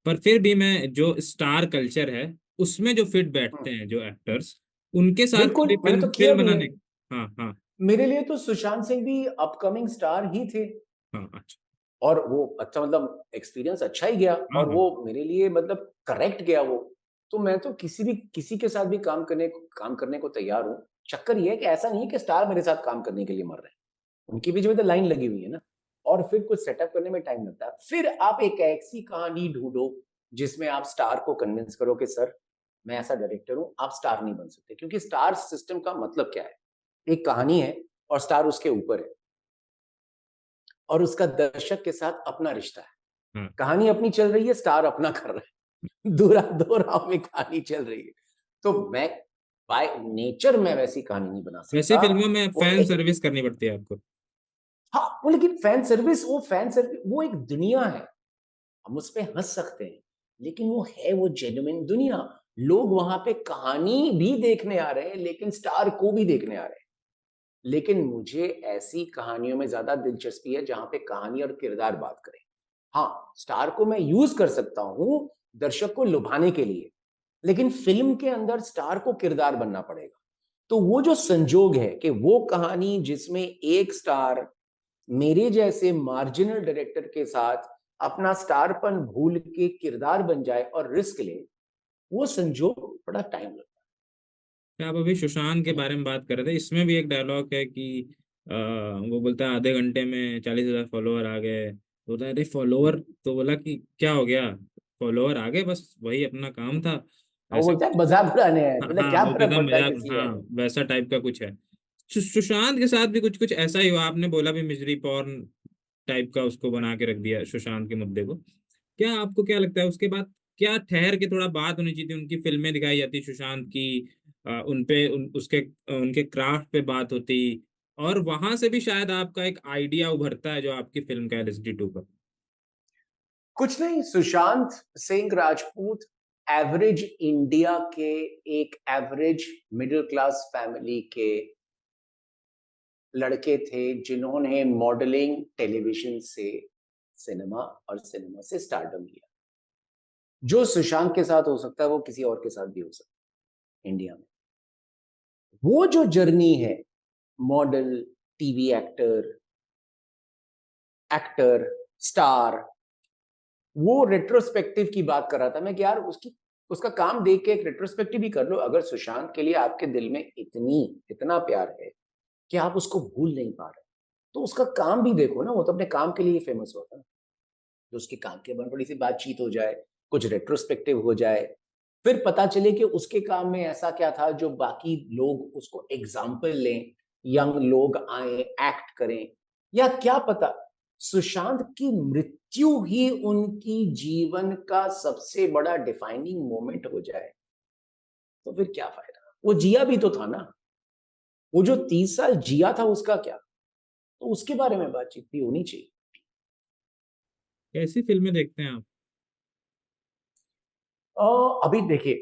Speaker 1: पर फिर भी मैं जो स्टार कल्चर है, उसमें जो फिट
Speaker 2: हुँ,
Speaker 1: बैठते हैं जो एक्टर्स, उनके साथ
Speaker 2: बिल्कुल,
Speaker 1: कभी
Speaker 2: मैंने
Speaker 1: फ़िल्म
Speaker 2: तो किया
Speaker 1: फ़िल्म
Speaker 2: भी है।
Speaker 1: बनाने। हाँ, हाँ,
Speaker 2: मेरे लिए तो सुशांत सिंह भी अपकमिंग स्टार ही थे।
Speaker 1: हाँ, अच्छा।
Speaker 2: और वो अच्छा मतलब एक्सपीरियंस अच्छा ही गया
Speaker 1: हाँ,
Speaker 2: और
Speaker 1: हाँ।
Speaker 2: वो मेरे लिए मतलब करेक्ट गया वो। तो मैं तो किसी के साथ भी काम करने को तैयार हूँ। चक्कर ये है कि ऐसा नहीं है कि स्टार मेरे साथ काम करने के लिए मर रहे हैं। उनके बीच में तो लाइन लगी हुई है ना और फिर कुछ सेटअप करने में टाइम लगता है। फिर आप एक ऐसी कहानी ढूँढो जिसमें आप स्टार को कन्विंस करो कि सर मैं ऐसा डायरेक्टर हूँ, आप स्टार नहीं बन सकते क्योंकि स्टार सिस्टम का मतलब क्या है? एक कहानी है और स्टार उसके ऊपर है और उसका दर्शक के साथ अपना रिश्ता है।
Speaker 1: हाँ।
Speaker 2: कहानी अपनी चल रही है, स्टार अपना कर रहा है। दूरा 2 राह में कहानी चल रही है। तो मैं बाय नेचर मैं वैसी कहानी नहीं बना
Speaker 1: वैसे
Speaker 2: सकता।
Speaker 1: फ़िल्मों में
Speaker 2: वो
Speaker 1: फ़ैन
Speaker 2: एक
Speaker 1: सर्विस करनी पड़ती है आपको।
Speaker 2: हाँ, वो लेकिन फैन सर्विस वो एक दुनिया है। हम उसपे हँस सकते हैं, लेकिन वो है वो जेन्युइन दुनिया। लोग वहाँ पे कहानी भी देखने आ रहे हैं, लेकिन स्टार को भी देखने आ रहे हैं। लेकिन मुझे ऐसी कहानियों में ज़्यादा दिलचस्पी है जहाँ पे कहानी और किरदार बात करें। हाँ, स्टार को मैं यूज़ कर सकता हूँ, दर्शक को लुभाने के लिए, लेकिन फ़िल्म के अंदर स्टार को किरदार बनना पड़ेगा। तो वो जो संजोग है कि वो कहानी जिसमें एक स्टार मेरे जैसे मार्जिनल डायरेक्टर के साथ अपना स्टारपन भूल के किरदार बन जाए और रिस्क ले, वो संजोग बड़ा टाइम लगता
Speaker 1: क्या आप अभी सुशांत के
Speaker 2: है।
Speaker 1: बारे में बात कर रहे थे, इसमें भी एक डायलॉग है कि वो बोलता है आधे घंटे में 40,000 फॉलोअर आ गए, बोलता है अरे फॉलोअर, तो बोला कि क्या हो गया, फॉलोअर आ गए बस वही अपना काम था,
Speaker 2: और वो
Speaker 1: ऐसा
Speaker 2: बोलता है
Speaker 1: कुछ।
Speaker 2: मजाक उड़ाने हैं,
Speaker 1: हाँ
Speaker 2: मतलब
Speaker 1: हाँ,
Speaker 2: क्या
Speaker 1: वो
Speaker 2: फर्क
Speaker 1: कहता
Speaker 2: पड़ता है
Speaker 1: मजाक,
Speaker 2: किसी
Speaker 1: हाँ
Speaker 2: है।
Speaker 1: वैसा टाइप का कुछ है। सुशांत के साथ भी कुछ कुछ ऐसा ही हुआ, आपने बोला भी मिजरी पॉर्न टाइप का उसको बना के रख दिया सुशांत के मुद्दे को। क्या आपको क्या लगता है उसके बाद क्या ठहर के थोड़ा बात होनी चाहिए थी, उनकी फिल्में दिखाई जाती सुशांत की, उन पे उसके उनके क्राफ्ट पे बात होती, और वहां से भी शायद आपका एक आइडिया उभरता है जो आपकी फिल्म का LSD 2 पर।
Speaker 2: कुछ नहीं, सुशांत सिंह राजपूत एवरेज इंडिया के एक एवरेज मिडिल क्लास फैमिली के लड़के थे जिन्होंने मॉडलिंग, टेलीविजन से सिनेमा और सिनेमा से स्टारडम किया। जो सुशांत के साथ हो सकता है वो किसी और के साथ भी हो सकता है इंडिया में। वो जो जर्नी है, model, TV actor, actor, star, वो रेट्रोस्पेक्टिव की बात कर रहा था मैं कि यार उसकी उसका काम देख के एक रेट्रोस्पेक्टिव ही कर लो। अगर सुशांत के लिए आपके दिल में इतना प्यार है कि आप उसको भूल नहीं पा रहे, तो उसका काम भी देखो ना। वो तो अपने काम के लिए फेमस हुआ था। तो उसके काम के बारे में थोड़ी सी बातचीत हो जाए, कुछ रेट्रोस्पेक्टिव हो जाए, फिर पता चले कि उसके काम में ऐसा क्या था जो बाकी लोग उसको एग्जाम्पल लें, यंग लोग आए, एक्ट करें, या क्या पता सुशांत की मृत्यु ही उनकी जीवन का सबसे बड़ा डिफाइनिंग मोमेंट हो जाए, तो फिर क्या फायदा। वो जिया भी तो था ना। वो जो 30 साल जिया था उसका क्या, तो उसके बारे में बातचीत भी होनी चाहिए।
Speaker 1: कैसी फिल्में देखते हैं आप?
Speaker 2: अभी देखिए,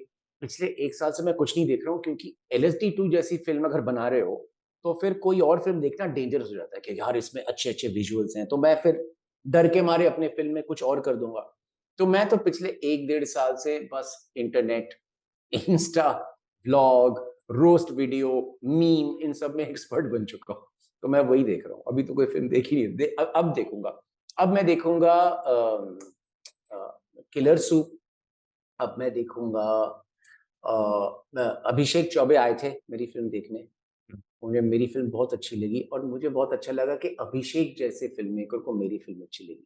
Speaker 2: पिछले 1 साल से मैं कुछ नहीं देख रहा हूँ, क्योंकि LSD 2 जैसी फिल्म अगर बना रहे हो तो फिर कोई और फिल्म देखना डेंजरस हो जाता है कि यार इसमें अच्छे अच्छे विजुअल्स हैं, तो मैं फिर डर के मारे अपने फिल्म में कुछ और कर दूंगा। तो मैं तो पिछले 1 डेढ़ साल से बस internet, insta, blog, roast video, meme, इन सब में एक्सपर्ट बन चुका हूँ। तो मैं वही देख रहा हूँ। अभी तो कोई फिल्म देखी नहीं, अब देखूंगा। अब मैं देखूंगा किलर सूप। अब मैं देखूंगा अभिषेक चौबे आए थे मेरी फिल्म देखने। उन्हें मेरी फिल्म बहुत अच्छी लगी और मुझे बहुत अच्छा लगा कि अभिषेक जैसे फिल्म मेकर को मेरी फिल्म अच्छी लगी।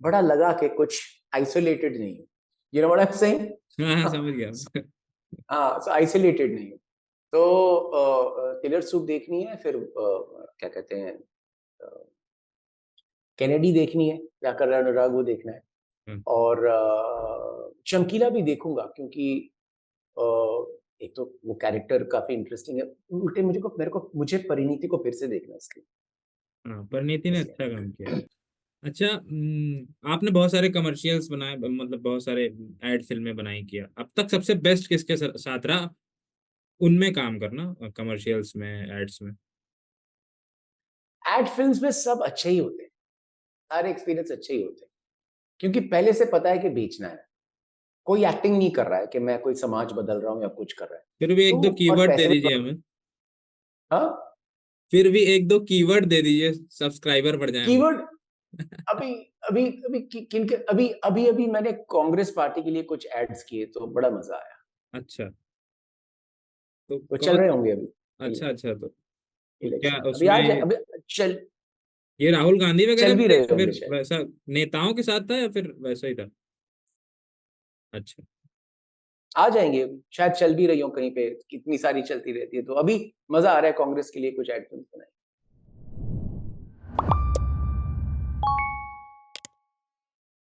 Speaker 2: बड़ा लगा कि कुछ आइसोलेटेड नहीं हूँ। You know what I am saying?
Speaker 1: हाँ हाँ, समझ गया।
Speaker 2: हाँ, सो आइसोलेटेड नहीं हूँ। तो किलर सूप देखनी है, फिर क्या कहते हैं, कैनेडी देखनी है, क्या कर रहा है अनुराग, वो देखना है।
Speaker 1: हाँ,
Speaker 2: और चमकीला भी देखूंगा, क्योंकि अ, एक तो वो कैरेक्टर काफी इंटरेस्टिंग है। उल्टे मुझे परिणीति को फिर से देखना है इसलिए।
Speaker 1: हाँ, परिणीति ने
Speaker 2: इसलिए
Speaker 1: अच्छा काम किया। अच्छा, आपने बहुत सारे कमर्शियल्स बनाए, मतलब बहुत सारे एड फिल्में बनाई किया, अब तक सबसे बेस्ट किसके साथ रहा उनमें काम करना, कमर्शियल्स में, एड्स में?
Speaker 2: एड फिल्म्स में सब अच्छे ही होते हैं, सारे एक्सपीरियंस अच्छे ही होते हैं, क्योंकि पहले से पता है कि बेचना है। कोई एक्टिंग नहीं कर रहा है कि मैं कोई समाज बदल रहा हूँ या कुछ कर रहा है।
Speaker 1: फिर भी एक
Speaker 2: तो
Speaker 1: दो
Speaker 2: और
Speaker 1: कीवर्ड दे
Speaker 2: पैसे में
Speaker 1: दीजिए हमें।
Speaker 2: हाँ,
Speaker 1: फिर भी एक दो कीवर्ड दे दीजिए, सब्सक्राइबर बढ़ जाए हमारे।
Speaker 2: कीवर्ड। अभी अभी अभी किन के, अभी मैंने कांग्रेस पार्टी के लिए कुछ एड्स किए तो बड़ा मजा आया।
Speaker 1: अच्छा, तो
Speaker 2: वो चल
Speaker 1: कौन?
Speaker 2: रहे होंगे अभी
Speaker 1: अच्छा अच्छा, तो क्या
Speaker 2: इलेक्शन, अभी आज
Speaker 1: उसमें
Speaker 2: अभी चल
Speaker 1: ये राहुल गांधी वगैरह
Speaker 2: चल
Speaker 1: भी
Speaker 2: भी
Speaker 1: थे
Speaker 2: रहे
Speaker 1: या
Speaker 2: होंगे
Speaker 1: फिर
Speaker 2: शायद।
Speaker 1: वैसा नेताओं के साथ था या फिर वैसा ही था? अच्छा।
Speaker 2: आ जाएंगे, शायद चल भी रही हो कहीं पे, कितनी सारी चलती रहती है, तो अभी मजा आ रहा है कांग्रेस के लिए कुछ एड फिल्म बनाई।